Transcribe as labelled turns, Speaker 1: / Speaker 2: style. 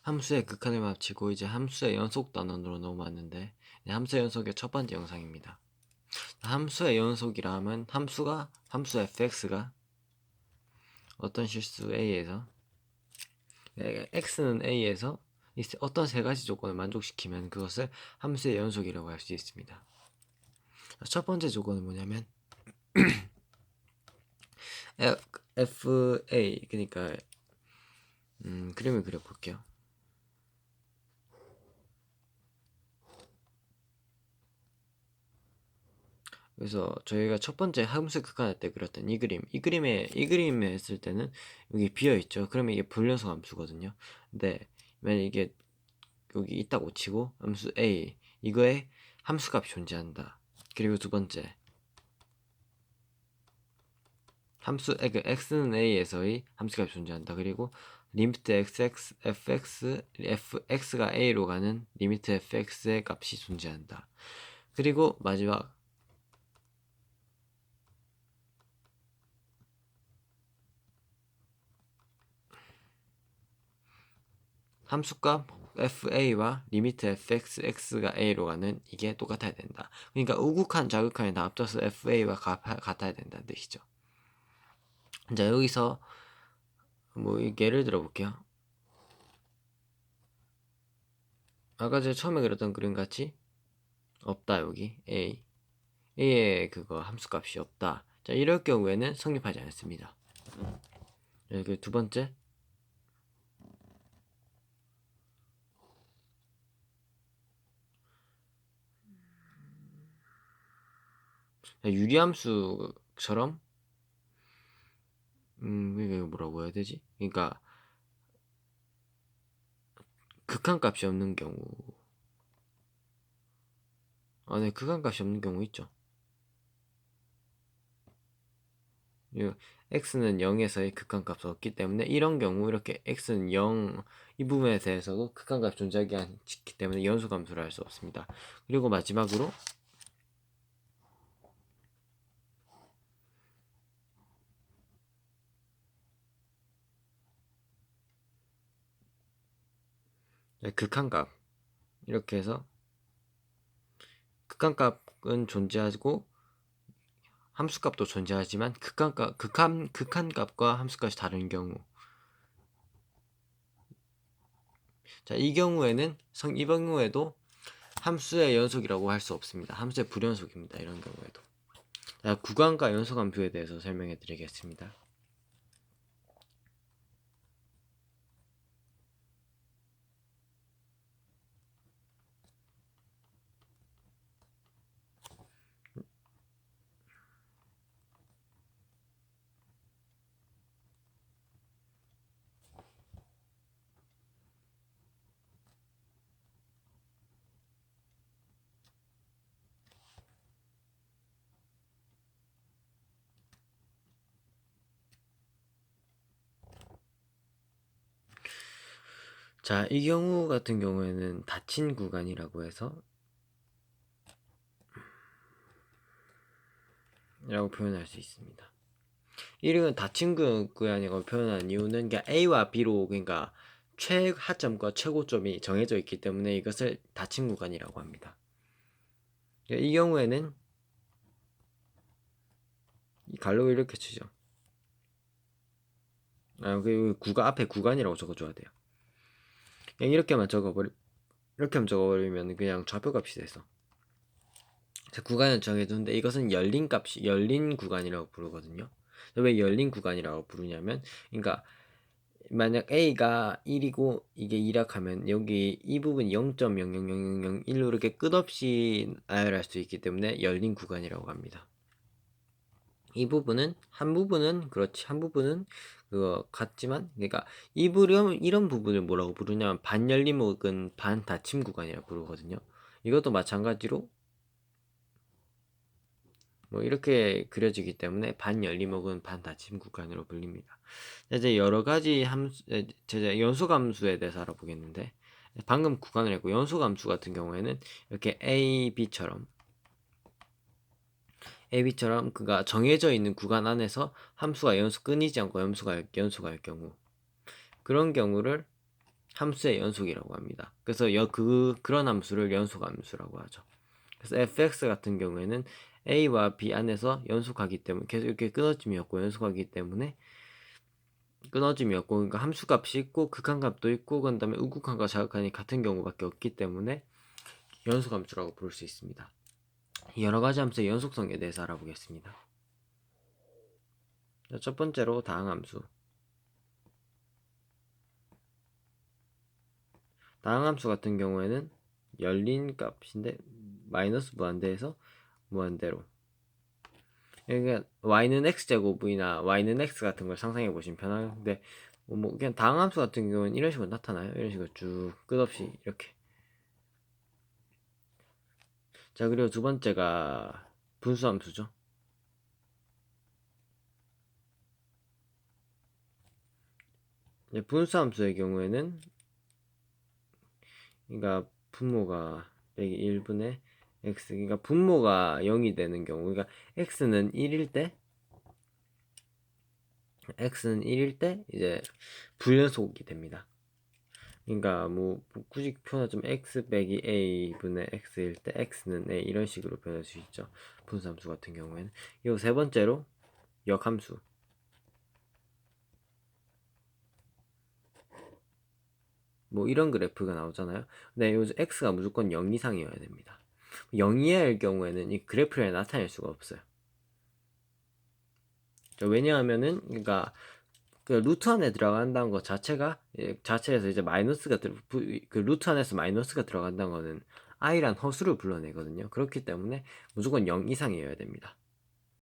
Speaker 1: 함수의 극한을 마치고 이제 함수의 연속 단원으로 넘어왔는데, 함수의 연속의 첫 번째 영상입니다. 함수의 연속이라 하면 함수 fx가 어떤 실수 a에서 x는 a에서 어떤 세 가지 조건을 만족시키면 그것을 함수의 연속이라고 할 수 있습니다. 첫 번째 조건은 뭐냐면 fa, 그러니까 그림을 그려볼게요. 그래서 저희가 첫 번째 함수 극한할 때 그렸던 이 그림에 했을 때는 여기 비어 있죠. 그러면 이게 불연속 함수거든요. 근데 만약 이게 여기 있다고 치고 함수 a 이거에 함수값이 존재한다. 그리고 두 번째 그 x는 a에서의 함수값이 존재한다. 그리고 리미트 fx가 a로 가는 리미트 fx의 값이 존재한다. 그리고 마지막 함수값 fa와 리미트 fx가 a로 가는 이게 똑같아야 된다. 그러니까 우극한 좌극한이 다 합쳐서 fa와 같아야 된다는 뜻이죠. 자, 여기서 뭐 예를 들어 볼게요. 아까 제가 처음에 그렸던 그림 같이 없다, 여기 a의 그거 함수값이 없다. 자, 이럴 경우에는 성립하지 않습니다. 여기 두 번째 유리함수처럼 이게 뭐라고 해야 되지? 그러니까 극한값이 없는 경우, 네, 극한값이 없는 경우 있죠. x는 0에서의 극한값이 없기 때문에 이런 경우 이렇게 x는 0, 이 부분에 대해서도 극한값이 존재하지 않기 때문에 연소함수를 할 수 없습니다. 그리고 마지막으로 극한값, 이렇게 해서 극한값은 존재하고 함수값도 존재하지만 극한값과 함수값이 다른 경우, 자, 이 경우에도 함수의 연속이라고 할 수 없습니다. 함수의 불연속입니다. 이런 경우에도. 자, 구간과 연속함수에 대해서 설명해 드리겠습니다. 자, 이 경우 같은 경우에는 닫힌 구간이라고 해서 라고 표현할 수 있습니다. 이름은 닫힌 구간이라고 표현한 이유는 A와 B로 그러니까 최하점과 최고점이 정해져 있기 때문에 이것을 닫힌 구간이라고 합니다. 이 경우에는 이 갈로 이렇게 치죠. 그 앞에 구간이라고 적어줘야 돼요. 그냥 이렇게 하면 적어버리면 그냥 좌표값이 돼서. 구간은 정해두는데 이것은 열린 구간이라고 부르거든요. 왜 열린 구간이라고 부르냐면, 그러니까 만약 a가 1이고 이게 2라 하면 여기 이 부분이 0.00001로 이렇게 끝없이 나열할 수 있기 때문에 열린 구간이라고 합니다. 한 부분은 그렇지, 한 부분은 그거 같지만, 그러니까 이런 부분을 뭐라고 부르냐면 반열림 혹은 반닫힘 구간이라고 부르거든요. 이것도 마찬가지로 뭐 이렇게 그려지기 때문에 반열림 혹은 반닫힘 구간으로 불립니다. 이제 여러 가지 제가 연소감수에 대해서 알아보겠는데, 방금 구간을 했고 연소감수 같은 경우에는 이렇게 AB처럼 그가 정해져 있는 구간 안에서 함수가 끊이지 않고 연소가 할 경우, 그런 경우를 함수의 연속이라고 합니다. 그래서 그런 함수를 연속함수라고 하죠. 그래서 fx 같은 경우에는 a와 b 안에서 연속하기 때문에 계속 이렇게 끊어짐이 없고 연속하기 때문에 그러니까 함수값이 있고 극한값도 있고 그 다음에 우극한과 자극한이 같은 경우밖에 없기 때문에 연속함수라고 부를 수 있습니다. 여러 가지 함수의 연속성에 대해서 알아보겠습니다. 첫 번째로 다항함수. 다항함수 같은 경우에는 열린 값인데 마이너스 무한대에서 무한대로, 그러니까 y는 x제곱이나 y는 x 같은 걸 상상해 보시면 편한데 뭐 그냥 다항함수 같은 경우는 이런 식으로 나타나요. 이런 식으로 쭉 끝없이 이렇게. 자, 그리고 두 번째가 분수함수죠. 분수함수의 경우에는 그러니까 분모가 빼기 1분의 x, 그러니까 분모가 0이 되는 경우, 그러니까 x는 1일 때 이제 불연속이 됩니다. 그러니까 뭐 굳이 표현하자면 x 빼기 a 분의 x일 때 x는 a, 이런 식으로 표현할 수 있죠. 분수함수 같은 경우에는. 그리고 세 번째로 역함수. 뭐 이런 그래프가 나오잖아요. 근데 요즘 x가 무조건 0 이상이어야 됩니다. 0 이하일 경우에는 이 그래프에 나타낼 수가 없어요. 왜냐하면은 그러니까 그 루트 안에 들어간다는 것 자체가, 자체에서 이제 그 루트 안에서 마이너스가 들어간다는 거는 i란 허수를 불러내거든요. 그렇기 때문에 무조건 0 이상이어야 됩니다.